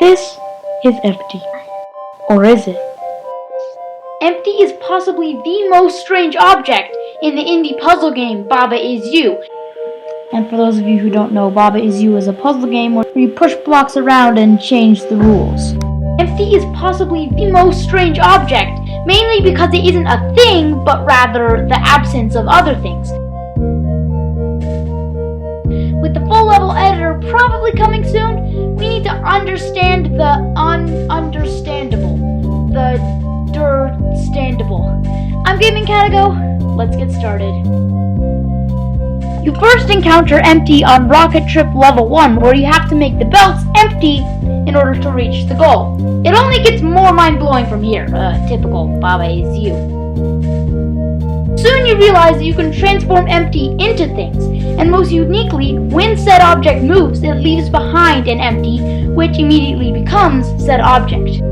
This is empty. Or is it? Empty is possibly the most strange object in the indie puzzle game Baba Is You. And for those of you who don't know, Baba Is You is a puzzle game where you push blocks around and change the rules. Empty is possibly the most strange object, mainly because it isn't a thing, but rather the absence of other things. With the full level editor probably coming soon, we need to understand the ununderstandable. The understandable. I'm Gaming Catago. Let's get started. You first encounter Empty on Rocket Trip Level 1, where you have to make the belts empty in order to reach the goal. It only gets more mind-blowing from here. Typical Baba Is You. Soon you realize that you can transform Empty into things, and most uniquely, when said object moves, it leaves behind an Empty, which immediately becomes said object.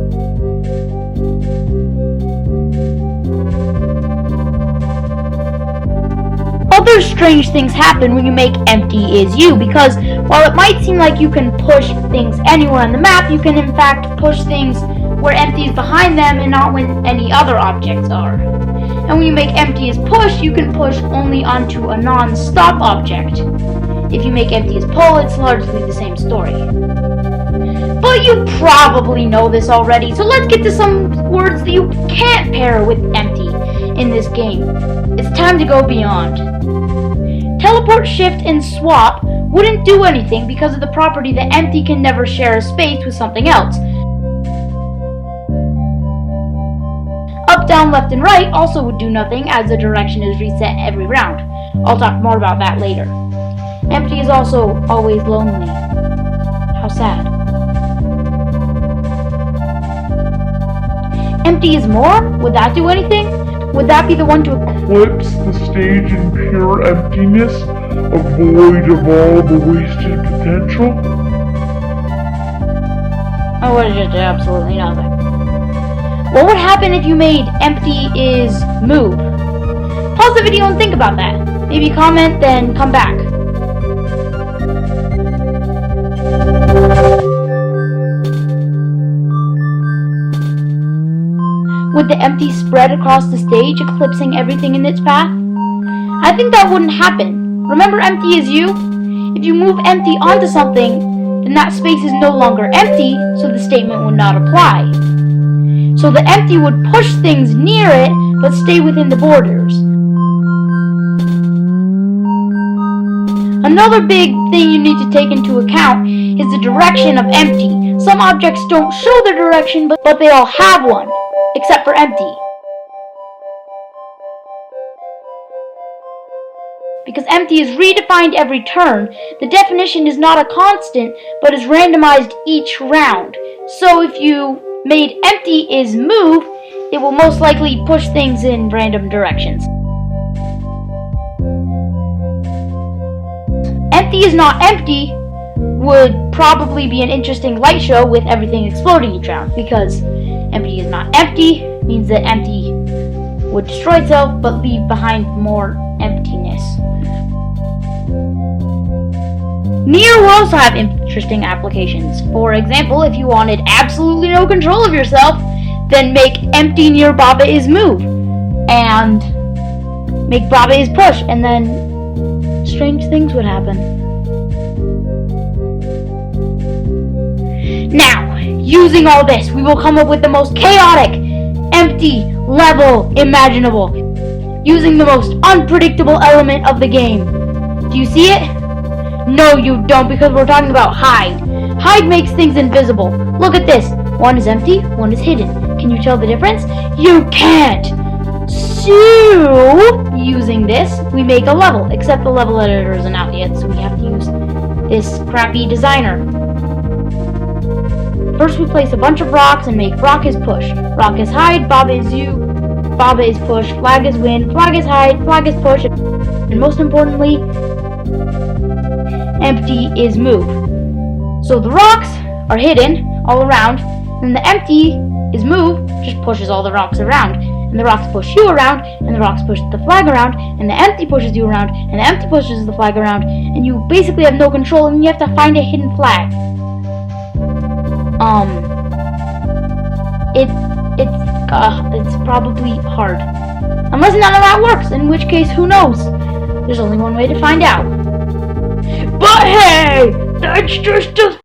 Other strange things happen when you make Empty Is You, because while it might seem like you can push things anywhere on the map, you can in fact push things where Empty is behind them and not when any other objects are. And when you make Empty as push, you can push only onto a non-stop object. If you make Empty as pull, it's largely the same story. But you probably know this already, so let's get to some words that you can't pair with Empty in this game. It's time to go beyond. Teleport, shift, and swap wouldn't do anything because of the property that Empty can never share a space with something else. Up, down, left, and right also would do nothing, as the direction is reset every round. I'll talk more about that later. Empty is also always lonely. How sad. Empty is more? Would that do anything? Would that be the one to eclipse the stage in pure emptiness, void of all the wasted potential? Or would it do absolutely nothing? What would happen if you made Empty Is Move? Pause the video and think about that. Maybe comment, then come back. Would the Empty spread across the stage, eclipsing everything in its path? I think that wouldn't happen. Remember Empty Is You? If you move Empty onto something, then that space is no longer empty, so the statement would not apply. So the Empty would push things near it, but stay within the borders. Another big thing you need to take into account is the direction of Empty. Some objects don't show their direction, but they all have one, except for Empty. Because Empty is redefined every turn, the definition is not a constant, but is randomized each round. So if you made Empty Is Move, it will most likely push things in random directions. Empty Is Not Empty would probably be an interesting light show with everything exploding each round, because Empty Is Not Empty means that Empty would destroy itself but leave behind more emptiness. Near will also have interesting applications. For example, if you wanted absolutely no control of yourself, then make Empty near Baba Is Move, and make Baba Is Push, and then strange things would happen. Now, using all this, we will come up with the most chaotic, empty level imaginable, using the most unpredictable element of the game. Do you see it? No, you don't, because we're talking about hide. Hide makes things invisible. Look at this. One is empty, one is hidden. Can you tell the difference? You can't! So, using this, we make a level, except the level editor isn't out yet, so we have to use this crappy designer. First we place a bunch of rocks and make rock is push. Rock is hide, Baba Is You, Baba is push, flag is win, flag is hide, flag is push, and most importantly, Empty Is Move. So the rocks are hidden all around, and the Empty Is Move just pushes all the rocks around, and the rocks push you around, and the rocks push the flag around, and the Empty pushes you around, and the Empty pushes the flag around, and you basically have no control, and you have to find a hidden flag. It's probably hard. Unless none of that works, in which case, who knows? There's only one way to find out. But hey, that's just a